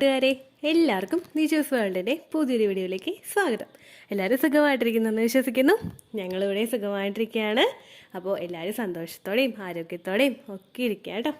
കൂട്ടുകാരെ, എല്ലാവർക്കും നിജൂസ് വേൾഡിൻ്റെ പുതിയൊരു വീഡിയോയിലേക്ക് സ്വാഗതം. എല്ലാവരും സുഖമായിട്ടിരിക്കുന്നെന്ന് വിശ്വസിക്കുന്നു. ഞങ്ങളിവിടെ സുഖമായിട്ടിരിക്കുകയാണ്. അപ്പോൾ എല്ലാവരും സന്തോഷത്തോടെയും ആരോഗ്യത്തോടെയും ഒക്കെ ഇരിക്കുക കേട്ടോ.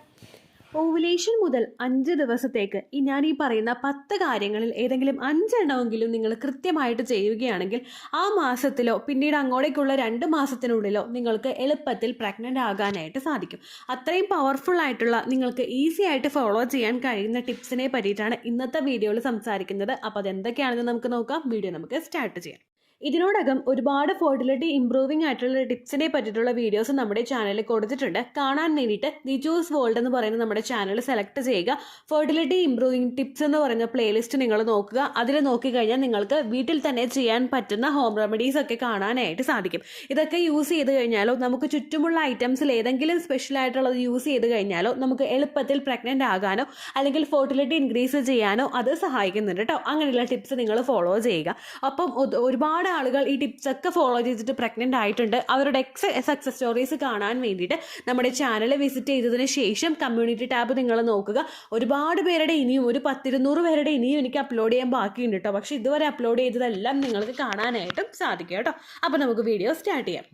ഓവുലേഷൻ മുതൽ 5 ദിവസത്തേക്ക് ഞാൻ ഈ പറയുന്ന 10 കാര്യങ്ങളിൽ ഏതെങ്കിലും 5 എണ്ണമെങ്കിലും നിങ്ങൾ കൃത്യമായിട്ട് ചെയ്യുകയാണെങ്കിൽ ആ മാസത്തിലോ പിന്നീട് അങ്ങോട്ടേക്കുള്ള 2 മാസത്തിനുള്ളിലോ നിങ്ങൾക്ക് എളുപ്പത്തിൽ പ്രഗ്നൻ്റ് ആകാനായിട്ട് സാധിക്കും. അത്രയും പവർഫുൾ ആയിട്ടുള്ള നിങ്ങൾക്ക് ഈസി ആയിട്ട് ഫോളോ ചെയ്യാൻ കഴിയുന്ന ടിപ്സിനെ പറ്റിയിട്ടാണ് ഇന്നത്തെ വീഡിയോയിൽ സംസാരിക്കുന്നത്. അപ്പോൾ അതെന്തൊക്കെയാണെന്ന് നമുക്ക് നോക്കാം. വീഡിയോ നമുക്ക് സ്റ്റാർട്ട് ചെയ്യാം. ഇതിനോടകം ഒരുപാട് ഫെർട്ടിലിറ്റി ഇംപ്രൂവിംഗ് ആയിട്ടുള്ള ടിപ്സിനെ പറ്റിയിട്ടുള്ള വീഡിയോസ് നമ്മുടെ ചാനലിൽ കൊടുത്തിട്ടുണ്ട്. കാണാൻ വേണ്ടിയിട്ട് നിജൂസ് വേൾഡ് എന്ന് പറയുന്ന നമ്മുടെ ചാനൽ സെലക്ട് ചെയ്യുക. ഫെർട്ടിലിറ്റി ഇംപ്രൂവിംഗ് ടിപ്സ് എന്ന് പറയുന്ന പ്ലേലിസ്റ്റ് നിങ്ങൾ നോക്കുക. അതിൽ നോക്കിക്കഴിഞ്ഞാൽ നിങ്ങൾക്ക് വീട്ടിൽ തന്നെ ചെയ്യാൻ പറ്റുന്ന ഹോം റെമഡീസ് ഒക്കെ കാണാനായിട്ട് സാധിക്കും. ഇതൊക്കെ യൂസ് ചെയ്ത് കഴിഞ്ഞാലോ നമുക്ക് ചുറ്റുമുള്ള ഐറ്റംസിൽ ഏതെങ്കിലും സ്പെഷ്യൽ ആയിട്ടുള്ളത് യൂസ് ചെയ്ത് കഴിഞ്ഞാലോ നമുക്ക് എളുപ്പത്തിൽ പ്രഗ്നൻ്റ് ആകാനോ അല്ലെങ്കിൽ ഫെർട്ടിലിറ്റി ഇൻക്രീസ് ചെയ്യാനോ അത് സഹായിക്കുന്നുണ്ട് കേട്ടോ. അങ്ങനെയുള്ള ടിപ്സ് നിങ്ങൾ ഫോളോ ചെയ്യുക. അപ്പം ഒരുപാട് ആളുകൾ ഈ ടിപ്സ് ഒക്കെ ഫോളോ ചെയ്തിട്ട് പ്രഗ്നൻ്റ് ആയിട്ടുണ്ട്. അവരുടെ സക്സസ് സ്റ്റോറീസ് കാണാൻ വേണ്ടിയിട്ട് നമ്മുടെ ചാനൽ വിസിറ്റ് ചെയ്തതിന് ശേഷം കമ്മ്യൂണിറ്റി ടാബ് നിങ്ങൾ നോക്കുക. ഒരുപാട് പേരുടെ ഇനിയും ഒരു 10-200 പേരുടെ ഇനിയും എനിക്ക് അപ്ലോഡ് ചെയ്യാൻ ബാക്കിയുണ്ട് കേട്ടോ. പക്ഷേ ഇതുവരെ അപ്ലോഡ് ചെയ്തതെല്ലാം നിങ്ങൾക്ക് കാണാനായിട്ടും സാധിക്കും കേട്ടോ. അപ്പോൾ നമുക്ക് വീഡിയോ സ്റ്റാർട്ട് ചെയ്യാം.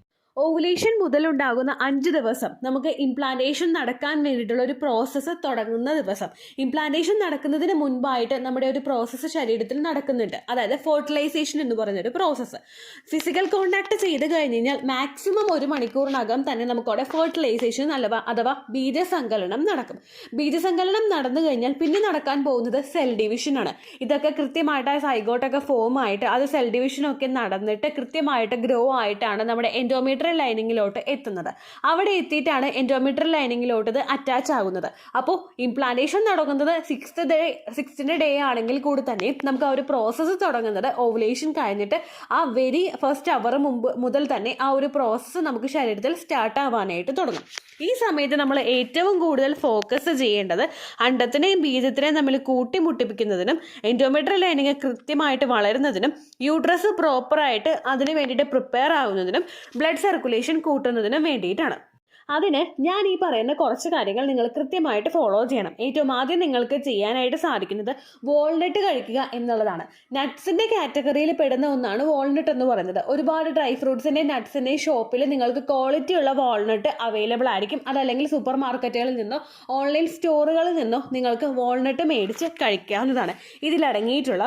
ഓവുലേഷൻ മുതലുണ്ടാകുന്ന 5 ദിവസം നമുക്ക് ഇംപ്ലാന്റേഷൻ നടക്കാൻ വേണ്ടിയിട്ടുള്ള ഒരു പ്രോസസ്സ് തുടങ്ങുന്ന ദിവസം. ഇംപ്ലാന്റേഷൻ നടക്കുന്നതിന് മുൻപായിട്ട് നമ്മുടെ ഒരു പ്രോസസ്സ് ശരീരത്തിൽ നടക്കുന്നുണ്ട്. അതായത് ഫെർട്ടിലൈസേഷൻ എന്ന് പറയുന്നൊരു പ്രോസസ്സ്. ഫിസിക്കൽ കോണ്ടാക്ട് ചെയ്ത് കഴിഞ്ഞ് കഴിഞ്ഞാൽ മാക്സിമം 1 മണിക്കൂറിനകം തന്നെ നമുക്കവിടെ ഫെർട്ടിലൈസേഷൻ അഥവാ ബീജസങ്കലനം നടക്കും. ബീജസങ്കലനം നടന്നു കഴിഞ്ഞാൽ പിന്നെ നടക്കാൻ പോകുന്നത് സെൽ ഡിവിഷനാണ്. ഇതൊക്കെ കൃത്യമായിട്ട് സൈഗോട്ടൊക്കെ ഫോം ആയിട്ട് അത് സെൽ ഡിവിഷനൊക്കെ നടന്നിട്ട് കൃത്യമായിട്ട് ഗ്രോ ആയിട്ടാണ് നമ്മുടെ എൻഡോമീട്രിയൽ ലൈനിങ്ങിലോട്ട് എത്തുന്നത്. അവിടെ എത്തിയിട്ടാണ് എൻഡോമെട്രിയൽ ലൈനിങ്ങിലോട്ട് ഇത് അറ്റാച്ച് ആകുന്നത്. അപ്പോൾ ഇംപ്ലാന്റേഷൻ തുടങ്ങുന്നത് 6th ഡേ ആണെങ്കിൽ കൂടി തന്നെ നമുക്ക് ആ ഒരു പ്രോസസ്സ് തുടങ്ങുന്നത് ഓവുലേഷൻ കഴിഞ്ഞിട്ട് ആ വെരി ഫസ്റ്റ് അവർ മുതൽ തന്നെ ആ ഒരു പ്രോസസ്സ് നമുക്ക് ശരീരത്തിൽ സ്റ്റാർട്ട് ആവാനായിട്ട് തുടങ്ങും. ഈ സമയത്ത് നമ്മൾ ഏറ്റവും കൂടുതൽ ഫോക്കസ് ചെയ്യേണ്ടത് അണ്ടത്തിനെയും ബീജത്തിനെയും തമ്മിൽ കൂട്ടിമുട്ടിപ്പിക്കുന്നതിനും എൻഡോമെട്രിയൽ ലൈനിങ് കൃത്യമായിട്ട് വളരുന്നതിനും യൂട്രസ് പ്രോപ്പറായിട്ട് അതിന് വേണ്ടിയിട്ട് പ്രിപ്പയർ ആവുന്നതിനും ബ്ലഡ് സർക്കുലേഷൻ കൂട്ടുന്നതിനും വേണ്ടിയിട്ടാണ്. അതിന് ഞാൻ ഈ പറയുന്ന കുറച്ച് കാര്യങ്ങൾ നിങ്ങൾ കൃത്യമായിട്ട് ഫോളോ ചെയ്യണം. ഏറ്റവും ആദ്യം നിങ്ങൾക്ക് ചെയ്യാനായിട്ട് സാധിക്കുന്നത് വാൾനട്ട് കഴിക്കുക എന്നുള്ളതാണ്. നട്ട്സിൻ്റെ കാറ്റഗറിയിൽ പെടുന്ന ഒന്നാണ് വാൾനട്ട് എന്ന് പറയുന്നത്. ഒരുപാട് ഡ്രൈ ഫ്രൂട്ട്സിൻ്റെയും നട്ട്സിൻ്റെയും ഷോപ്പിൽ നിങ്ങൾക്ക് ക്വാളിറ്റി ഉള്ള വാൾനട്ട് അവൈലബിൾ ആയിരിക്കും. അതല്ലെങ്കിൽ സൂപ്പർ മാർക്കറ്റുകളിൽ നിന്നോ ഓൺലൈൻ സ്റ്റോറുകളിൽ നിന്നോ നിങ്ങൾക്ക് വാൾനട്ട് മേടിച്ച് കഴിക്കാവുന്നതാണ്. ഇതിലടങ്ങിയിട്ടുള്ള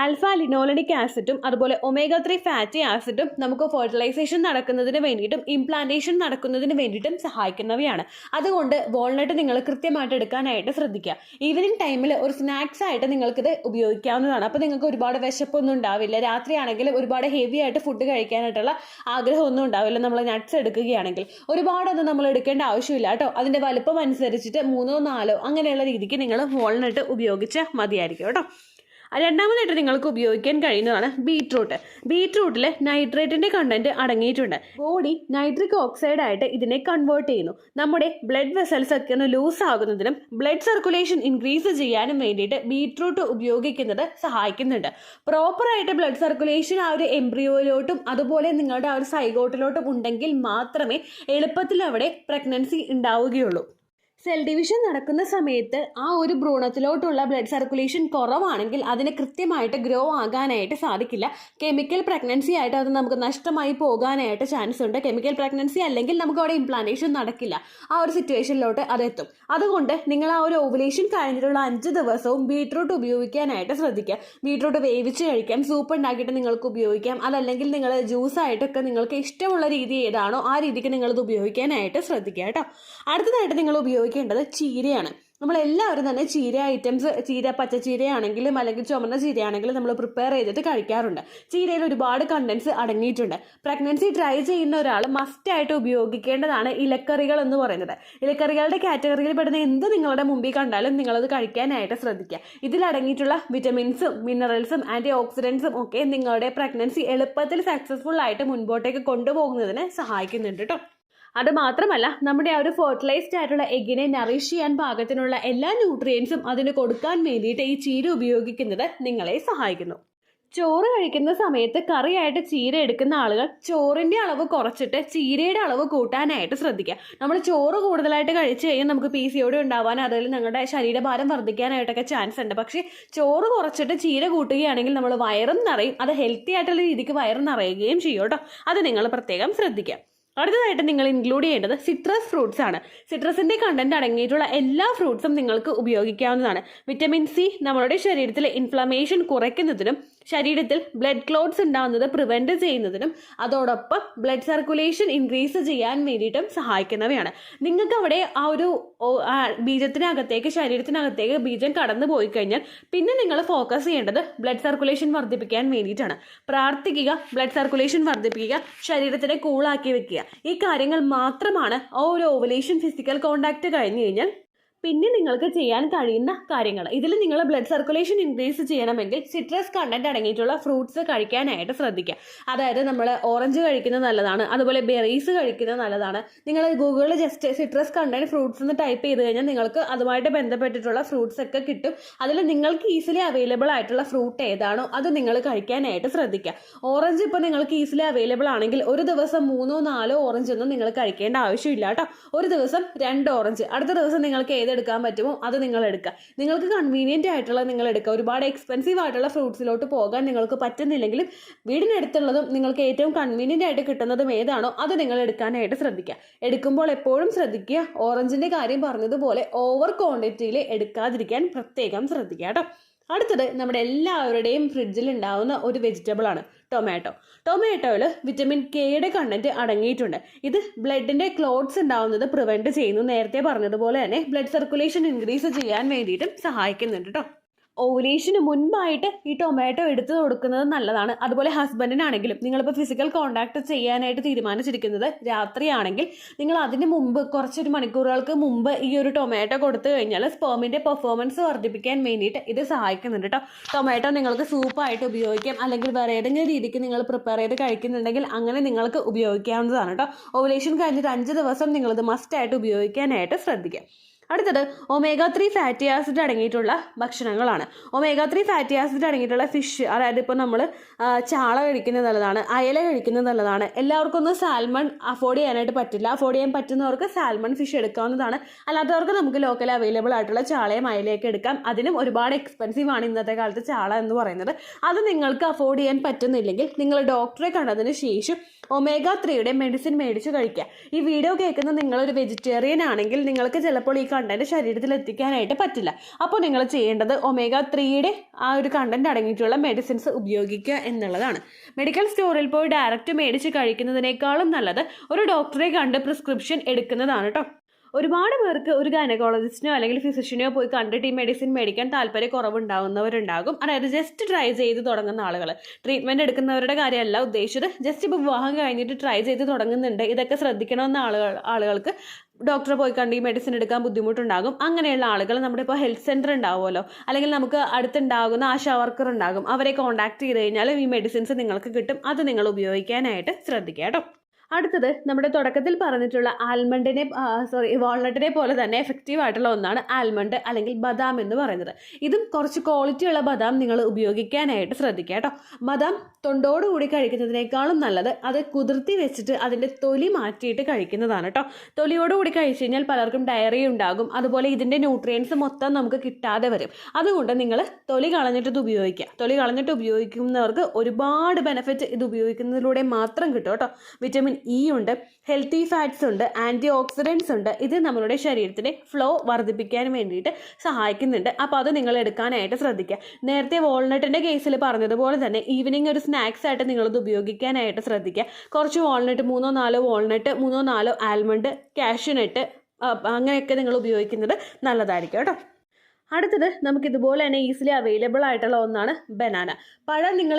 ആൽഫ ലിനോലനിക് ആസിഡും അതുപോലെ ഒമേഗ 3 ഫാറ്റി ആസിഡും നമുക്ക് ഫെർട്ടിലൈസേഷൻ നടക്കുന്നതിന് വേണ്ടിയിട്ടും ഇംപ്ലാന്റേഷൻ നടക്കുന്നതിന് വേണ്ടിയിട്ടും സഹായിക്കുന്നവയാണ്. അതുകൊണ്ട് വാൾനട്ട് നിങ്ങൾ കൃത്യമായിട്ട് എടുക്കാനായിട്ട് ശ്രദ്ധിക്കുക. ഈവനിങ് ടൈമിൽ ഒരു സ്നാക്സ് ആയിട്ട് നിങ്ങൾക്കിത് ഉപയോഗിക്കാവുന്നതാണ്. അപ്പോൾ നിങ്ങൾക്ക് ഒരുപാട് വിശപ്പൊന്നും ഉണ്ടാവില്ല. രാത്രിയാണെങ്കിലും ഒരുപാട് ഹെവി ആയിട്ട് ഫുഡ് കഴിക്കാനായിട്ടുള്ള ആഗ്രഹമൊന്നും ഉണ്ടാവില്ല. നമ്മൾ നട്ട്സ് എടുക്കുകയാണെങ്കിൽ ഒരുപാടൊന്നും നമ്മൾ എടുക്കേണ്ട ആവശ്യമില്ല കേട്ടോ. അതിൻ്റെ വലുപ്പം അനുസരിച്ചിട്ട് 3-4 അങ്ങനെയുള്ള രീതിക്ക് നിങ്ങൾ വാൾനട്ട് ഉപയോഗിച്ചാൽ മതിയായിരിക്കും കേട്ടോ. രണ്ടാമതായിട്ട് നിങ്ങൾക്ക് ഉപയോഗിക്കാൻ കഴിയുന്നതാണ് ബീറ്റ്റൂട്ട്. ബീറ്റ്റൂട്ടിൽ നൈട്രേറ്റിൻ്റെ കണ്ടന്റ് അടങ്ങിയിട്ടുണ്ട്. ബോഡി നൈട്രിക് ഓക്സൈഡ് ആയിട്ട് ഇതിനെ കൺവേർട്ട് ചെയ്യുന്നു. നമ്മുടെ ബ്ലഡ് വെസൽസ് ഒക്കെ ഒന്ന് ലൂസ് ആകുന്നതിനും ബ്ലഡ് സർക്കുലേഷൻ ഇൻക്രീസ് ചെയ്യാനും വേണ്ടിയിട്ട് ബീറ്റ്റൂട്ട് ഉപയോഗിക്കുന്നത് സഹായിക്കുന്നുണ്ട്. പ്രോപ്പറായിട്ട് ബ്ലഡ് സർക്കുലേഷൻ ആ ഒരു എംബ്രിയോയിലോട്ടും അതുപോലെ നിങ്ങളുടെ ആ ഒരു സൈഗോട്ടിലോട്ടും ഉണ്ടെങ്കിൽ മാത്രമേ എളുപ്പത്തിൽ അവിടെ പ്രഗ്നൻസി ഉണ്ടാവുകയുള്ളൂ. സെൽ ഡിവിഷൻ നടക്കുന്ന സമയത്ത് ആ ഒരു ഭ്രൂണത്തിലോട്ടുള്ള ബ്ലഡ് സർക്കുലേഷൻ കുറവാണെങ്കിൽ അതിന് കൃത്യമായിട്ട് ഗ്രോ ആകാനായിട്ട് സാധിക്കില്ല. കെമിക്കൽ പ്രഗ്നൻസി ആയിട്ട് അത് നമുക്ക് നഷ്ടമായി പോകാനായിട്ട് ചാൻസ് ഉണ്ട്. കെമിക്കൽ പ്രഗ്നൻസി അല്ലെങ്കിൽ നമുക്ക് അവിടെ ഇംപ്ലാന്റേഷൻ നടക്കില്ല. ആ ഒരു സിറ്റുവേഷനിലോട്ട് അതെത്തും. അതുകൊണ്ട് നിങ്ങൾ ആ ഒരു ഓവുലേഷൻ കഴിഞ്ഞിട്ടുള്ള 5 ദിവസവും ബീട്രൂട്ട് ഉപയോഗിക്കാനായിട്ട് ശ്രദ്ധിക്കുക. ബീട്രൂട്ട് വേവിച്ച് കഴിക്കാം, സൂപ്പ് ഉണ്ടാക്കിയിട്ട് നിങ്ങൾക്ക് ഉപയോഗിക്കാം. അതല്ലെങ്കിൽ നിങ്ങൾ ജ്യൂസായിട്ടൊക്കെ നിങ്ങൾക്ക് ഇഷ്ടമുള്ള രീതി ഏതാണോ ആ രീതിക്ക് നിങ്ങളത് ഉപയോഗിക്കാനായിട്ട് ശ്രദ്ധിക്കുക കേട്ടോ. അടുത്തതായിട്ട് നിങ്ങൾ ഉപയോഗിക്കേണ്ടത് ചീരയാണ്. നമ്മളെല്ലാവരും തന്നെ ചീര ഐറ്റംസ്, പച്ചച്ചീരയാണെങ്കിലും അല്ലെങ്കിൽ ചുമന്ന ചീരയാണെങ്കിലും നമ്മൾ പ്രിപ്പയർ ചെയ്തിട്ട് കഴിക്കാറുണ്ട്. ചീരയിൽ ഒരുപാട് കണ്ടൻസ് അടങ്ങിയിട്ടുണ്ട്. പ്രഗ്നൻസി ട്രൈ ചെയ്യുന്ന ഒരാൾ മസ്റ്റായിട്ട് ഉപയോഗിക്കേണ്ടതാണ് ഇലക്കറികൾ എന്ന് പറയുന്നത്. ഇലക്കറികളുടെ കാറ്റഗറിയിൽ പെടുന്ന എന്ത് നിങ്ങളുടെ മുമ്പിൽ കണ്ടാലും നിങ്ങളത് കഴിക്കാനായിട്ട് ശ്രദ്ധിക്കുക. ഇതിലടങ്ങിയിട്ടുള്ള വിറ്റമിൻസും മിനറൽസും ആൻറ്റി ഓക്സിഡൻസും ഒക്കെ നിങ്ങളുടെ പ്രഗ്നൻസി എളുപ്പത്തിൽ സക്സസ്ഫുൾ ആയിട്ട് മുൻപോട്ടേക്ക് കൊണ്ടുപോകുന്നതിന് സഹായിക്കുന്നുണ്ട് കേട്ടോ. അത് മാത്രമല്ല നമ്മുടെ ആ ഒരു ഫെർട്ടിലൈസ്ഡ് ആയിട്ടുള്ള എഗ്ഗിനെ നറിഷ് ചെയ്യാൻ പാകത്തിനുള്ള എല്ലാ ന്യൂട്രിയൻസും അതിന് കൊടുക്കാൻ വേണ്ടിയിട്ട് ഈ ചീര ഉപയോഗിക്കുന്നത് നിങ്ങളെ സഹായിക്കുന്നു. ചോറ് കഴിക്കുന്ന സമയത്ത് കറിയായിട്ട് ചീര എടുക്കുന്ന ആളുകൾ ചോറിൻ്റെ അളവ് കുറച്ചിട്ട് ചീരയുടെ അളവ് കൂട്ടാനായിട്ട് ശ്രദ്ധിക്കുക. നമ്മൾ ചോറ് കൂടുതലായിട്ട് കഴിച്ചു കഴിഞ്ഞാൽ നമുക്ക് PCOD ഉണ്ടാവാൻ, അതിൽ നിങ്ങളുടെ ശരീരഭാരം വർദ്ധിക്കാനായിട്ടൊക്കെ ചാൻസ് ഉണ്ട്. പക്ഷേ ചോറ് കുറച്ചിട്ട് ചീര കൂട്ടുകയാണെങ്കിൽ നമ്മൾ വയറും നിറയും, അത് ഹെൽത്തി ആയിട്ടുള്ള രീതിക്ക് വയറും നിറയുകയും ചെയ്യും കേട്ടോ. അത് നിങ്ങൾ പ്രത്യേകം ശ്രദ്ധിക്കുക. അടുത്തതായിട്ട് നിങ്ങൾ ഇൻക്ലൂഡ് ചെയ്യേണ്ടത് സിട്രസ് ഫ്രൂട്ട്സ് ആണ്. സിട്രസിന്റെ കണ്ടന്റ് അടങ്ങിയിട്ടുള്ള എല്ലാ ഫ്രൂട്ട്സും നിങ്ങൾക്ക് ഉപയോഗിക്കാവുന്നതാണ്. വിറ്റമിൻ സി നമ്മളുടെ ശരീരത്തിലെ ഇൻഫ്ലമേഷൻ കുറയ്ക്കുന്നതിനും ശരീരത്തിൽ ബ്ലഡ് ക്ലോട്ട്സ് ഉണ്ടാകുന്നത് പ്രിവെന്റ് ചെയ്യുന്നതിനും അതോടൊപ്പം ബ്ലഡ് സർക്കുലേഷൻ ഇൻക്രീസ് ചെയ്യാൻ വേണ്ടിയിട്ടും സഹായിക്കുന്നവയാണ്. നിങ്ങൾക്ക് അവിടെ ആ ഒരു ബീജത്തിനകത്തേക്ക്, ശരീരത്തിനകത്തേക്ക് ബീജം കടന്നു പോയി കഴിഞ്ഞാൽ പിന്നെ നിങ്ങൾ ഫോക്കസ് ചെയ്യേണ്ടത് ബ്ലഡ് സർക്കുലേഷൻ വർദ്ധിപ്പിക്കാൻ വേണ്ടിയിട്ടാണ്. പ്രാർത്ഥിക്കുക, ബ്ലഡ് സർക്കുലേഷൻ വർദ്ധിപ്പിക്കുക, ശരീരത്തിനെ കൂളാക്കി വെക്കുക. ഈ കാര്യങ്ങൾ മാത്രമാണ് ആ ഒരു ഓവുലേഷൻ ഫിസിക്കൽ കോണ്ടാക്ട് കഴിഞ്ഞു കഴിഞ്ഞാൽ പിന്നെ നിങ്ങൾക്ക് ചെയ്യാൻ കഴിയുന്ന കാര്യങ്ങൾ. ഇതിൽ നിങ്ങൾ ബ്ലഡ് സർക്കുലേഷൻ ഇൻക്രീസ് ചെയ്യണമെങ്കിൽ സിട്രസ് കണ്ടന്റ് അടങ്ങിയിട്ടുള്ള ഫ്രൂട്ട്സ് കഴിക്കാനായിട്ട് ശ്രദ്ധിക്കുക. അതായത് നമ്മൾ ഓറഞ്ച് കഴിക്കുന്നത് നല്ലതാണ്, അതുപോലെ ബെറീസ് കഴിക്കുന്നത് നല്ലതാണ്. നിങ്ങൾ ഗൂഗിളിൽ ജസ്റ്റ് സിട്രസ് കണ്ടന്റ് ഫ്രൂട്ട്സ് എന്ന് ടൈപ്പ് ചെയ്ത് കഴിഞ്ഞാൽ നിങ്ങൾക്ക് അതുമായിട്ട് ബന്ധപ്പെട്ടിട്ടുള്ള ഫ്രൂട്ട്സ് ഒക്കെ കിട്ടും. അതിൽ നിങ്ങൾക്ക് ഈസിലി അവൈലബിൾ ആയിട്ടുള്ള ഫ്രൂട്ട് ഏതാണോ അത് നിങ്ങൾ കഴിക്കാനായിട്ട് ശ്രദ്ധിക്കുക. ഓറഞ്ച് ഇപ്പോൾ നിങ്ങൾക്ക് ഈസിലി അവൈലബിൾ ആണെങ്കിൽ ഒരു ദിവസം 3-4 ഓറഞ്ച് ഒന്നും നിങ്ങൾ കഴിക്കേണ്ട ആവശ്യമില്ല കേട്ടോ. ഒരു ദിവസം 2 ഓറഞ്ച്, അടുത്ത ദിവസം നിങ്ങൾക്ക് എടുക്കാൻ പറ്റുമോ അത് നിങ്ങൾ എടുക്കുക. നിങ്ങൾക്ക് കൺവീനിയന്റ് ആയിട്ടുള്ള നിങ്ങൾ എടുക്കുക. ഒരുപാട് എക്സ്പെൻസീവ് ആയിട്ടുള്ള ഫ്രൂട്ട്സിലോട്ട് പോകാൻ നിങ്ങൾക്ക് പറ്റുന്നില്ലെങ്കിലും വീടിനടുത്തുള്ളതും നിങ്ങൾക്ക് ഏറ്റവും കൺവീനിയന്റ് ആയിട്ട് കിട്ടുന്നതും ഏതാണോ അത് നിങ്ങൾ എടുക്കാനായിട്ട് ശ്രദ്ധിക്കുക. എടുക്കുമ്പോൾ എപ്പോഴും ശ്രദ്ധിക്കുക, ഓറഞ്ചിന്റെ കാര്യം പറഞ്ഞതുപോലെ ഓവർ ക്വാണ്ടിറ്റിയിൽ എടുക്കാതിരിക്കാൻ പ്രത്യേകം ശ്രദ്ധിക്കുക കേട്ടോ. അടുത്തത് നമ്മുടെ എല്ലാവരുടെയും ഫ്രിഡ്ജിൽ ഉണ്ടാവുന്ന ഒരു വെജിറ്റബിൾ ആണ് ടൊമാറ്റോ. ടൊമാറ്റോയിൽ വിറ്റമിൻ കെയുടെ കണ്ടന്റ് അടങ്ങിയിട്ടുണ്ട്. ഇത് ബ്ലഡിന്റെ ക്ലോട്ട്സ് ഉണ്ടാവുന്നത് പ്രിവെന്റ് ചെയ്യുന്നു. നേരത്തെ പറഞ്ഞതുപോലെ തന്നെ ബ്ലഡ് സർക്കുലേഷൻ ഇൻക്രീസ് ചെയ്യാൻ വേണ്ടിയിട്ടും സഹായിക്കുന്നുണ്ട് കേട്ടോ. ഓവുലേഷന് മുൻപായിട്ട് ഈ ടൊമാറ്റോ എടുത്തു കൊടുക്കുന്നത് നല്ലതാണ്. അതുപോലെ ഹസ്ബൻഡിനാണെങ്കിലും നിങ്ങളിപ്പോൾ ഫിസിക്കൽ കോണ്ടാക്ട് ചെയ്യാനായിട്ട് തീരുമാനിച്ചിരിക്കുന്നത് രാത്രിയാണെങ്കിൽ നിങ്ങൾ അതിന് മുമ്പ് കുറച്ചൊരു മണിക്കൂറുകൾക്ക് മുമ്പ് ഈ ഒരു ടൊമാറ്റോ കൊടുത്തു കഴിഞ്ഞാൽ സ്പേമിൻ്റെ പെർഫോമൻസ് വർദ്ധിപ്പിക്കാൻ വേണ്ടിയിട്ട് ഇത് സഹായിക്കുന്നുണ്ട് കേട്ടോ. ടൊമാറ്റോ നിങ്ങൾക്ക് സൂപ്പായിട്ട് ഉപയോഗിക്കാം, അല്ലെങ്കിൽ വേറെ ഏതെങ്കിലും രീതിക്ക് നിങ്ങൾ പ്രിപ്പയർ ചെയ്ത് കഴിക്കുന്നുണ്ടെങ്കിൽ അങ്ങനെ നിങ്ങൾക്ക് ഉപയോഗിക്കാവുന്നതാണ് കേട്ടോ. ഓവുലേഷൻ കഴിഞ്ഞിട്ട് 5 ദിവസം നിങ്ങളിത് മസ്റ്റായിട്ട് ഉപയോഗിക്കാനായിട്ട് ശ്രദ്ധിക്കാം. അടുത്തത് omega-3 ഫാറ്റി ആസിഡ് അടങ്ങിയിട്ടുള്ള ഭക്ഷണങ്ങളാണ്. omega-3 ഫാറ്റി ആസിഡ് അടങ്ങിയിട്ടുള്ള ഫിഷ്, അതായത് ഇപ്പോൾ നമ്മൾ ചാള കഴിക്കുന്നത് നല്ലതാണ്, അയല കഴിക്കുന്നത് നല്ലതാണ്. എല്ലാവർക്കും ഒന്നും സാൽമൺ അഫോർഡ് ചെയ്യാനായിട്ട് പറ്റില്ല. അഫോർഡ് ചെയ്യാൻ പറ്റുന്നവർക്ക് സാൽമൺ ഫിഷ് എടുക്കാവുന്നതാണ്. അല്ലാത്തവർക്ക് നമുക്ക് ലോക്കൽ അവൈലബിൾ ആയിട്ടുള്ള ചാളയും അയലയൊക്കെ എടുക്കാം. അതിനും ഒരുപാട് എക്സ്പെൻസീവ് ആണ് ഇന്നത്തെ കാലത്ത് ചാള എന്ന് പറയുന്നത്. അത് നിങ്ങൾക്ക് അഫോർഡ് ചെയ്യാൻ പറ്റുന്നില്ലെങ്കിൽ നിങ്ങൾ ഡോക്ടറെ കണ്ടതിന് ശേഷം omega-3യുടെ മെഡിസിൻ മേടിച്ച് കഴിക്കുക. ഈ വീഡിയോ കേൾക്കുന്ന നിങ്ങളൊരു വെജിറ്റേറിയൻ ആണെങ്കിൽ നിങ്ങൾക്ക് ചിലപ്പോൾ ഈ കണ്ടന്റ് ശരീരത്തിൽ എത്തിക്കാനായിട്ട് പറ്റില്ല. അപ്പോൾ നിങ്ങൾ ചെയ്യേണ്ടത് omega-3യുടെ ആ ഒരു കണ്ടന്റ് അടങ്ങിയിട്ടുള്ള മെഡിസിൻസ് ഉപയോഗിക്കുക എന്നുള്ളതാണ്. മെഡിക്കൽ സ്റ്റോറിൽ പോയി ഡയറക്റ്റ് മേടിച്ച് കഴിക്കുന്നതിനേക്കാളും നല്ലത് ഒരു ഡോക്ടറെ കണ്ട് പ്രിസ്ക്രിപ്ഷൻ എടുക്കുന്നതാണ് കേട്ടോ. ഒരുപാട് പേർക്ക് ഒരു ഗൈനക്കോളജിസ്റ്റിനോ അല്ലെങ്കിൽ ഫിസിഷ്യനോ പോയി കണ്ടിട്ട് ഈ മെഡിസിൻ മേടിക്കാൻ താല്പര്യക്കുറവുണ്ടാകുന്നവരുണ്ടാകും. അതായത് ജസ്റ്റ് ട്രൈ ചെയ്ത് തുടങ്ങുന്ന ആളുകൾ, ട്രീറ്റ്മെൻറ്റ് എടുക്കുന്നവരുടെ കാര്യമല്ല ഉദ്ദേശിച്ചത്. ജസ്റ്റ് ഇപ്പോൾ വിവാഹം കഴിഞ്ഞിട്ട് ട്രൈ ചെയ്ത് തുടങ്ങുന്നുണ്ട്, ഇതൊക്കെ ശ്രദ്ധിക്കണമെന്ന ആളുകൾക്ക് ഡോക്ടറെ പോയി കണ്ട് ഈ മെഡിസിൻ എടുക്കാൻ ബുദ്ധിമുട്ടുണ്ടാകും. അങ്ങനെയുള്ള ആളുകൾ നമ്മുടെ ഇപ്പോൾ ഹെൽത്ത് സെൻറ്റർ ഉണ്ടാവുമല്ലോ, അല്ലെങ്കിൽ നമുക്ക് അടുത്തുണ്ടാകുന്ന ആശാ വർക്കർ ഉണ്ടാകും, അവരെ കോൺടാക്ട് ചെയ്ത് കഴിഞ്ഞാൽ ഈ മെഡിസിൻസ് നിങ്ങൾക്ക് കിട്ടും. അത് നിങ്ങൾ ഉപയോഗിക്കാനായിട്ട് ശ്രദ്ധിക്കുക കേട്ടോ. അടുത്തത് നമ്മുടെ തുടക്കത്തിൽ പറഞ്ഞിട്ടുള്ള വാൾനട്ടിനെ പോലെ തന്നെ എഫക്റ്റീവ് ആയിട്ടുള്ള ഒന്നാണ് ആൽമണ്ട് അല്ലെങ്കിൽ ബദാം എന്ന് പറയുന്നത്. ഇതും കുറച്ച് ക്വാളിറ്റിയുള്ള ബദാം നിങ്ങൾ ഉപയോഗിക്കാനായിട്ട് ശ്രദ്ധിക്കുക കേട്ടോ. ബദാം തൊണ്ടോടുകൂടി കഴിക്കുന്നതിനേക്കാളും നല്ലത് അത് കുതിർത്തി വെച്ചിട്ട് അതിൻ്റെ തൊലി മാറ്റിയിട്ട് കഴിക്കുന്നതാണ് കേട്ടോ. തൊലിയോടുകൂടി കഴിച്ചു കഴിഞ്ഞാൽ പലർക്കും ഡയറിയ ഉണ്ടാകും. അതുപോലെ ഇതിൻ്റെ ന്യൂട്രിയൻസ് മൊത്തം നമുക്ക് കിട്ടാതെ വരും. അതുകൊണ്ട് നിങ്ങൾ തൊലി കളഞ്ഞിട്ട് ഇത് ഉപയോഗിക്കുക. തൊലി കളഞ്ഞിട്ട് ഉപയോഗിക്കുന്നവർക്ക് ഒരുപാട് ബെനിഫിറ്റ് ഇത് ഉപയോഗിക്കുന്നതിലൂടെ മാത്രം കിട്ടും കേട്ടോ. വിറ്റമിൻ ഇ ഉണ്ട്, ഹെൽത്തി ഫാറ്റ്സ് ഉണ്ട്, ആൻറ്റി ഓക്സിഡൻസ് ഉണ്ട്. ഇത് നമ്മളുടെ ശരീരത്തിൻ്റെ ഫ്ലോ വർദ്ധിപ്പിക്കാൻ വേണ്ടിയിട്ട് സഹായിക്കുന്നുണ്ട്. അപ്പോൾ അത് നിങ്ങൾ എടുക്കാനായിട്ട് ശ്രദ്ധിക്കുക. നേരത്തെ വാൾനട്ടിൻ്റെ കേസിൽ പറഞ്ഞതുപോലെ തന്നെ ഈവനിങ് ഒരു സ്നാക്സ് ആയിട്ട് നിങ്ങളിത് ഉപയോഗിക്കാനായിട്ട് ശ്രദ്ധിക്കുക. കുറച്ച് വാൾനട്ട്, 3-4 വാൾനട്ട്, 3-4 ആൽമണ്ട്, കാഷ്യൂനട്ട്, അങ്ങനെയൊക്കെ നിങ്ങൾ ഉപയോഗിക്കുന്നത് നല്ലതായിരിക്കും കേട്ടോ. അടുത്തത് നമുക്ക് ഇതുപോലെ തന്നെ ഈസിലി അവൈലബിൾ ആയിട്ടുള്ള ഒന്നാണ് ബനാന. പഴം നിങ്ങൾ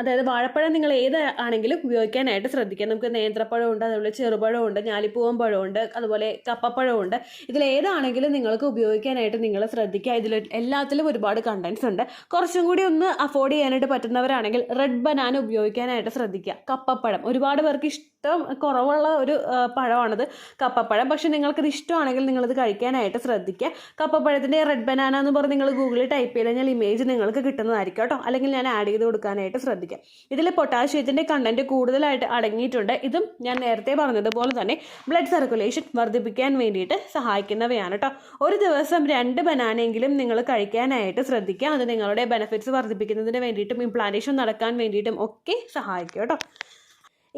അതായത് വാഴപ്പഴം നിങ്ങൾ ഏത് ആണെങ്കിലും ഉപയോഗിക്കാനായിട്ട് ശ്രദ്ധിക്കുക. നമുക്ക് നേന്ത്രപ്പഴമുണ്ട്, അതുപോലെ ചെറുപഴമുണ്ട്, ഞാലിപ്പൂവൻ പഴമുണ്ട്, അതുപോലെ കപ്പപ്പഴമുണ്ട്. ഇതിലേതാണെങ്കിലും നിങ്ങൾക്ക് ഉപയോഗിക്കാനായിട്ട് നിങ്ങൾ ശ്രദ്ധിക്കുക. ഇതിൽ എല്ലാത്തിലും ഒരുപാട് കണ്ടൻസ് ഉണ്ട്. കുറച്ചും കൂടി ഒന്ന് അഫോർഡ് ചെയ്യാനായിട്ട് പറ്റുന്നവരാണെങ്കിൽ റെഡ് ബനാന ഉപയോഗിക്കാനായിട്ട് ശ്രദ്ധിക്കുക. കപ്പപ്പഴം ഒരുപാട് പേർക്ക് ഇഷ്ടം കുറവുള്ള ഒരു പഴമാണിത് കപ്പപ്പഴം. പക്ഷെ നിങ്ങൾക്കിത് ഇഷ്ടമാണെങ്കിൽ നിങ്ങളിത് കഴിക്കാനായിട്ട് ശ്രദ്ധിക്കുക. കപ്പപ്പഴത്തിൻ്റെ റെഡ് ബനാന എന്ന് പറഞ്ഞ് നിങ്ങൾ ഗൂഗിളിൽ ടൈപ്പ് ചെയ്ത് കഴിഞ്ഞാൽ ഇമേജ് നിങ്ങൾക്ക് കിട്ടുന്നതായിരിക്കും കേട്ടോ. അല്ലെങ്കിൽ ഞാൻ ആഡ് ചെയ്ത് കൊടുക്കാനായിട്ട് ശ്രദ്ധിക്കാം. ഇതിൽ പൊട്ടാഷ്യത്തിൻ്റെ കണ്ടന്റ് കൂടുതലായിട്ട് അടങ്ങിയിട്ടുണ്ട്. ഇതും ഞാൻ നേരത്തെ പറഞ്ഞതുപോലെ തന്നെ ബ്ലഡ് സർക്കുലേഷൻ വർദ്ധിപ്പിക്കാൻ വേണ്ടിയിട്ട് സഹായിക്കുന്നവയാണ് കേട്ടോ. ഒരു ദിവസം 2 ബനാനയെങ്കിലും നിങ്ങൾ കഴിക്കാനായിട്ട് ശ്രദ്ധിക്കുക. അത് നിങ്ങളുടെ ബെനിഫിറ്റ്സ് വർദ്ധിപ്പിക്കുന്നതിന് വേണ്ടിയിട്ടും ഇംപ്ലാന്റേഷൻ നടക്കാൻ വേണ്ടിയിട്ടും ഒക്കെ സഹായിക്കും കേട്ടോ.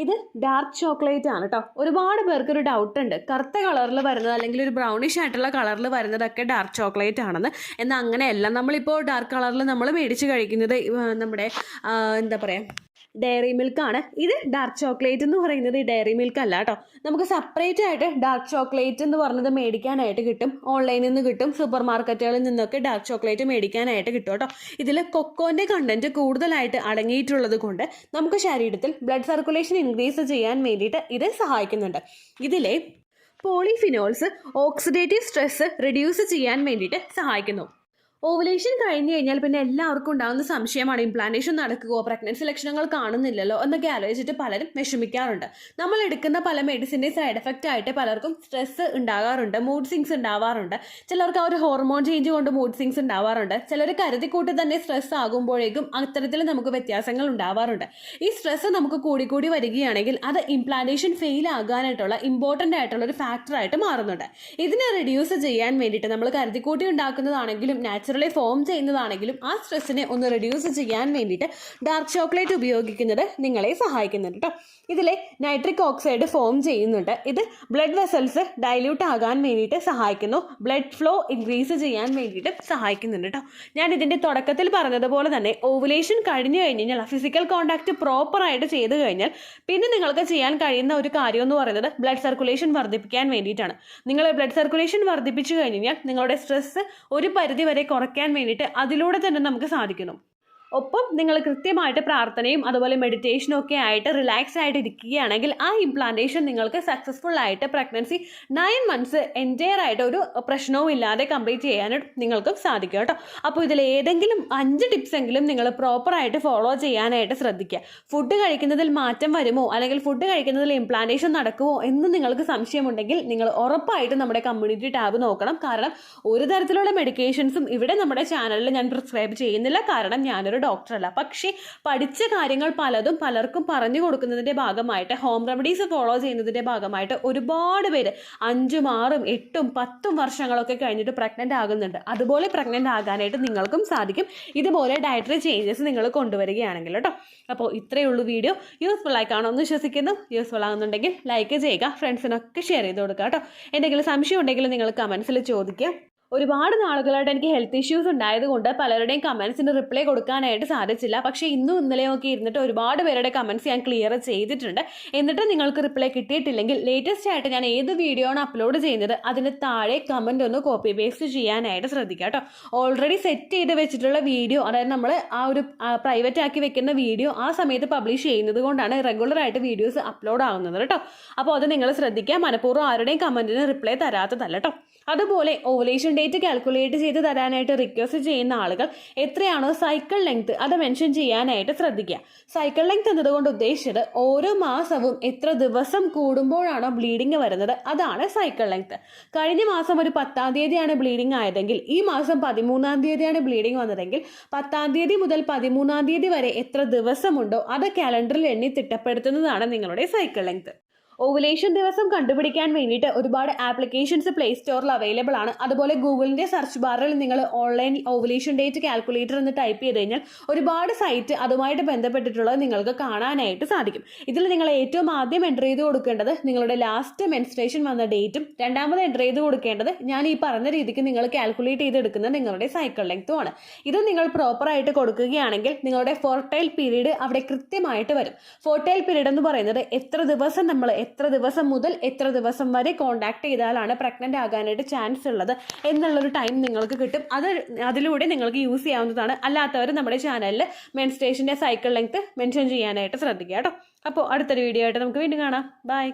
ഇത് ഡാർക്ക് ചോക്ലേറ്റ് ആണ് കേട്ടോ. ഒരുപാട് പേർക്ക് ഒരു ഡൗട്ട് ഉണ്ട്, കറുത്ത കളറിൽ വരുന്നത് അല്ലെങ്കിൽ ഒരു ബ്രൗണിഷ് ആയിട്ടുള്ള കളറിൽ വരുന്നതൊക്കെ ഡാർക്ക് ചോക്ലേറ്റ് ആണെന്ന്. എന്നാൽ അങ്ങനെയല്ല. നമ്മളിപ്പോൾ ഡാർക്ക് കളറിൽ നമ്മൾ മേടിച്ച് കഴിക്കുന്നത് നമ്മുടെ എന്താ പറയുക, ഡയറി മിൽക്കാണ്. ഇത് ഡാർക്ക് ചോക്ലേറ്റ് എന്ന് പറയുന്നത് ഡയറി മിൽക്ക് അല്ല കേട്ടോ. നമുക്ക് സെപ്പറേറ്റ് ആയിട്ട് ഡാർക്ക് ചോക്ലേറ്റ് എന്ന് പറഞ്ഞത് മേടിക്കാനായിട്ട് കിട്ടും. ഓൺലൈനിൽ നിന്ന് കിട്ടും, സൂപ്പർ മാർക്കറ്റുകളിൽ നിന്നൊക്കെ ഡാർക്ക് ചോക്ലേറ്റ് മേടിക്കാനായിട്ട് കിട്ടും കേട്ടോ. ഇതിൽ കൊക്കോൻ്റെ കണ്ടന്റ് കൂടുതലായിട്ട് അടങ്ങിയിട്ടുള്ളത് കൊണ്ട് നമുക്ക് ശരീരത്തിൽ ബ്ലഡ് സർക്കുലേഷൻ ഇൻക്രീസ് ചെയ്യാൻ വേണ്ടിയിട്ട് ഇത് സഹായിക്കുന്നുണ്ട്. ഇതിലെ പോളിഫിനോൾസ് ഓക്സിഡേറ്റീവ് സ്ട്രെസ് റിഡ്യൂസ് ചെയ്യാൻ വേണ്ടിയിട്ട് സഹായിക്കുന്നു. ഓവുലേഷൻ കഴിഞ്ഞ് കഴിഞ്ഞാൽ പിന്നെ എല്ലാവർക്കും ഉണ്ടാകുന്ന സംശയമാണ്, ഇംപ്ലാന്റേഷൻ നടക്കുമോ, പ്രഗ്നൻസി ലക്ഷണങ്ങൾ കാണുന്നില്ലല്ലോ എന്നൊക്കെ ആലോചിച്ചിട്ട് പലരും വിഷമിക്കാറുണ്ട്. നമ്മൾ എടുക്കുന്ന പല മെഡിസിൻ്റെ സൈഡ് എഫക്റ്റ് ആയിട്ട് പലർക്കും സ്ട്രെസ് ഉണ്ടാകാറുണ്ട്, മൂഡ് സ്വിങ്സ് ഉണ്ടാവാറുണ്ട്. ചിലർക്ക് ആ ഒരു ഹോർമോൺ ചേഞ്ച് കൊണ്ട് മൂഡ് സ്വിങ്സ് ഉണ്ടാവാറുണ്ട്. ചിലർ കരുതിക്കൂട്ടി തന്നെ സ്ട്രെസ് ആകുമ്പോഴേക്കും അത്തരത്തിൽ നമുക്ക് വ്യത്യാസങ്ങൾ ഉണ്ടാവാറുണ്ട്. ഈ സ്ട്രെസ് നമുക്ക് കൂടി വരികയാണെങ്കിൽ അത് ഇംപ്ലാന്റേഷൻ ഫെയിൽ ആകാനായിട്ടുള്ള ഇമ്പോർട്ടൻ്റ് ആയിട്ടുള്ള ഒരു ഫാക്ടറായിട്ട് മാറുന്നുണ്ട്. ഇതിനെ റിഡ്യൂസ് ചെയ്യാൻ വേണ്ടിയിട്ട് നമ്മൾ കരുതിക്കൂട്ടി ഉണ്ടാക്കുന്നതാണെങ്കിലും നാച്ചുറലി ഫോം ചെയ്യുന്നതാണെങ്കിലും ആ സ്ട്രെസ്സിനെ ഒന്ന് റിഡ്യൂസ് ചെയ്യാൻ വേണ്ടിയിട്ട് ഡാർക്ക് ചോക്ലേറ്റ് ഉപയോഗിക്കുന്നത് നിങ്ങളെ സഹായിക്കുന്നുണ്ട് കേട്ടോ. ഇതിലെ നൈട്രിക് ഓക്സൈഡ് ഫോം ചെയ്യുന്നുണ്ട്. ഇത് ബ്ലഡ് വെസൽസ് ഡൈല്യൂട്ട് ആകാൻ വേണ്ടിയിട്ട് സഹായിക്കുന്നു. ബ്ലഡ് ഫ്ലോ ഇൻക്രീസ് ചെയ്യാൻ വേണ്ടിയിട്ട് സഹായിക്കുന്നുണ്ട് കേട്ടോ. ഞാൻ ഇതിൻ്റെ തുടക്കത്തിൽ പറഞ്ഞതുപോലെ തന്നെ ഓവുലേഷൻ കഴിഞ്ഞു കഴിഞ്ഞാൽ ഫിസിക്കൽ കോൺടാക്ട് പ്രോപ്പറായിട്ട് ചെയ്ത് കഴിഞ്ഞാൽ പിന്നെ നിങ്ങൾക്ക് ചെയ്യാൻ കഴിയുന്ന ഒരു കാര്യം എന്ന് പറയുന്നത് ബ്ലഡ് സർക്കുലേഷൻ വർദ്ധിപ്പിക്കാൻ വേണ്ടിയിട്ടാണ്. നിങ്ങൾ ബ്ലഡ് സർക്കുലേഷൻ വർദ്ധിപ്പിച്ചു കഴിഞ്ഞാൽ നിങ്ങളുടെ സ്ട്രെസ് ഒരു പരിധി വരെ കുറയ്ക്കാൻ വേണ്ടിയിട്ട് അതിലൂടെ തന്നെ നമുക്ക് സാധിക്കുന്നു. ഒപ്പം നിങ്ങൾ കൃത്യമായിട്ട് പ്രാർത്ഥനയും അതുപോലെ മെഡിറ്റേഷനും ഒക്കെ ആയിട്ട് റിലാക്സ്ഡ് ആയിട്ട് ഇരിക്കുകയാണെങ്കിൽ ആ ഇംപ്ലാന്റേഷൻ നിങ്ങൾക്ക് സക്സസ്ഫുൾ ആയിട്ട് പ്രഗ്നൻസി 9 months എൻറ്റയർ ആയിട്ട് ഒരു പ്രശ്നവും ഇല്ലാതെ കംപ്ലീറ്റ് ചെയ്യാനും നിങ്ങൾക്ക് സാധിക്കും കേട്ടോ. അപ്പോൾ ഇതിൽ ഏതെങ്കിലും 5 ടിപ്സ് എങ്കിലും നിങ്ങൾ പ്രോപ്പറായിട്ട് ഫോളോ ചെയ്യാനായിട്ട് ശ്രദ്ധിക്കുക. ഫുഡ് കഴിക്കുന്നതിൽ മാറ്റം വരുമോ അല്ലെങ്കിൽ ഫുഡ് കഴിക്കുന്നതിൽ ഇംപ്ലാന്റേഷൻ നടക്കുമോ എന്ന് നിങ്ങൾക്ക് സംശയമുണ്ടെങ്കിൽ നിങ്ങൾ ഉറപ്പായിട്ട് നമ്മുടെ കമ്മ്യൂണിറ്റി ടാബ് നോക്കണം. കാരണം ഒരു തരത്തിലുള്ള മെഡിക്കേഷൻസും ഇവിടെ നമ്മുടെ ചാനലിൽ ഞാൻ പ്രിസ്ക്രൈബ് ചെയ്യുന്നില്ല. കാരണം ഞാനൊരു ഡോക്ടറല്ല. പക്ഷേ പഠിച്ച കാര്യങ്ങൾ പലതും പലർക്കും പറഞ്ഞു കൊടുക്കുന്നതിൻ്റെ ഭാഗമായിട്ട് ഹോം റെമഡീസ് ഫോളോ ചെയ്യുന്നതിൻ്റെ ഭാഗമായിട്ട് ഒരുപാട് പേര് 5, 6, 8, 10 വർഷങ്ങളൊക്കെ കഴിഞ്ഞിട്ട് പ്രഗ്നൻ്റ് ആകുന്നുണ്ട്. അതുപോലെ പ്രഗ്നൻ്റ് ആകാനായിട്ട് നിങ്ങൾക്കും സാധിക്കും ഇതുപോലെ ഡയറ്ററി ചേഞ്ചസ് നിങ്ങൾ കൊണ്ടുവരികയാണെങ്കിൽ കേട്ടോ. അപ്പോൾ ഇത്രയേ ഉള്ളൂ വീഡിയോ. യൂസ്ഫുൾ ആയി കാണുമെന്ന് വിശ്വസിക്കുന്നു. യൂസ്ഫുൾ ആകുന്നുണ്ടെങ്കിൽ ലൈക്ക് ചെയ്യുക, ഫ്രണ്ട്സിനൊക്കെ ഷെയർ ചെയ്ത് കൊടുക്കുക കേട്ടോ. എന്തെങ്കിലും സംശയം ഉണ്ടെങ്കിൽ നിങ്ങൾ കമൻസിൽ ചോദിക്കുക. ഒരുപാട് നാളുകളായിട്ട് എനിക്ക് ഹെൽത്ത് ഇഷ്യൂസ് ഉണ്ടായതുകൊണ്ട് പലരുടെയും കമൻസിന് റിപ്ലൈ കൊടുക്കാനായിട്ട് സാധിച്ചില്ല. പക്ഷേ ഇന്നും ഇന്നലെയും ഒക്കെ ഇരുന്നിട്ട് ഒരുപാട് പേരുടെ കമൻസ് ഞാൻ ക്ലിയർ ചെയ്തിട്ടുണ്ട്. എന്നിട്ട് നിങ്ങൾക്ക് റിപ്ലൈ കിട്ടിയിട്ടില്ലെങ്കിൽ ലേറ്റസ്റ്റ് ആയിട്ട് ഞാൻ ഏത് വീഡിയോ ആണ് അപ്ലോഡ് ചെയ്യുന്നത് അതിന് താഴെ കമൻറ്റ് ഒന്ന് കോപ്പി പേസ്റ്റ് ചെയ്യാനായിട്ട് ശ്രദ്ധിക്കുക കേട്ടോ. ഓൾറെഡി സെറ്റ് ചെയ്ത് വെച്ചിട്ടുള്ള വീഡിയോ, അതായത് നമ്മൾ ആ ഒരു പ്രൈവറ്റ് ആക്കി വെക്കുന്ന വീഡിയോ ആ സമയത്ത് പബ്ലിഷ് ചെയ്യുന്നത് കൊണ്ടാണ് റെഗുലറായിട്ട് വീഡിയോസ് അപ്ലോഡ് ആകുന്നത് കേട്ടോ. അപ്പോൾ അത് നിങ്ങൾ ശ്രദ്ധിക്കുക. മനഃപൂർവ്വം ആരുടെയും കമൻറ്റിന് റിപ്ലൈ തരാത്തതല്ല കേട്ടോ. അതുപോലെ ഓവുലേഷൻ ഡേറ്റ് കാൽക്കുലേറ്റ് ചെയ്ത് തരാനായിട്ട് റിക്വസ്റ്റ് ചെയ്യുന്ന ആളുകൾ എത്രയാണോ സൈക്കിൾ ലെങ്ത് അത് മെൻഷൻ ചെയ്യാനായിട്ട് ശ്രദ്ധിക്കുക. സൈക്കിൾ ലെങ്ത് എന്നതുകൊണ്ട് ഉദ്ദേശിച്ചത് ഓരോ മാസവും എത്ര ദിവസം കൂടുമ്പോഴാണോ ബ്ലീഡിങ് വരുന്നത് അതാണ് സൈക്കിൾ ലെങ്ത്. കഴിഞ്ഞ മാസം ഒരു 10-ാം തീയതിയാണ് ബ്ലീഡിങ് ആയതെങ്കിൽ ഈ മാസം 13-ാം തീയതിയാണ് ബ്ലീഡിങ് വന്നതെങ്കിൽ 10-ാം തീയതി മുതൽ 13-ാം തീയതി വരെ എത്ര ദിവസമുണ്ടോ അത് കാലണ്ടറിൽ എണ്ണി തിട്ടപ്പെടുത്തുന്നതാണ് നിങ്ങളുടെ സൈക്കിൾ ലെങ്ത്. ഓവുലേഷൻ ദിവസം കണ്ടുപിടിക്കാൻ വേണ്ടിയിട്ട് ഒരുപാട് ആപ്ലിക്കേഷൻസ് പ്ലേ സ്റ്റോറിൽ അവൈലബിൾ ആണ്. അതുപോലെ ഗൂഗിളിൻ്റെ സെർച്ച് ബാറിൽ നിങ്ങൾ ഓൺലൈൻ ഓവുലേഷൻ ഡേറ്റ് കാൽക്കുലേറ്റർ എന്ന് ടൈപ്പ് ചെയ്ത് കഴിഞ്ഞാൽ ഒരുപാട് സൈറ്റ് അതുമായിട്ട് ബന്ധപ്പെട്ടിട്ടുള്ളത് നിങ്ങൾക്ക് കാണാനായിട്ട് സാധിക്കും. ഇതിൽ നിങ്ങൾ ഏറ്റവും ആദ്യം എൻ്റർ ചെയ്ത് കൊടുക്കേണ്ടത് നിങ്ങളുടെ ലാസ്റ്റ് മെൻസ്ട്രേഷൻ വന്ന ഡേറ്റും രണ്ടാമത് എൻ്റർ ചെയ്ത് കൊടുക്കേണ്ടത് ഞാൻ ഈ പറഞ്ഞ രീതിക്ക് നിങ്ങൾ കാൽക്കുലേറ്റ് ചെയ്തെടുക്കുന്ന നിങ്ങളുടെ സൈക്കിൾ ലെങ്ത്തും ആണ്. ഇത് നിങ്ങൾ പ്രോപ്പറായിട്ട് കൊടുക്കുകയാണെങ്കിൽ നിങ്ങളുടെ ഫെർട്ടൈൽ പീരീഡ് അവിടെ കൃത്യമായിട്ട് വരും. ഫെർട്ടൈൽ പീരീഡ് എന്ന് പറയുന്നത് എത്ര ദിവസം മുതൽ എത്ര ദിവസം വരെ കോണ്ടാക്ട് ചെയ്താലാണ് പ്രഗ്നൻ്റ് ആകാനായിട്ട് ചാൻസ് ഉള്ളത് എന്നുള്ളൊരു ടൈം നിങ്ങൾക്ക് കിട്ടും. അതിലൂടെ നിങ്ങൾക്ക് യൂസ് ചെയ്യാവുന്നതാണ്. അല്ലാത്തവർ നമ്മുടെ ചാനലിൽ മെൻസ്ട്രേഷൻ്റെ സൈക്കിൾ ലെങ്ത് മെൻഷൻ ചെയ്യാനായിട്ട് ശ്രദ്ധിക്കുക കേട്ടോ. അപ്പോൾ അടുത്തൊരു വീഡിയോ ആയിട്ട് നമുക്ക് വീണ്ടും കാണാം. ബൈ.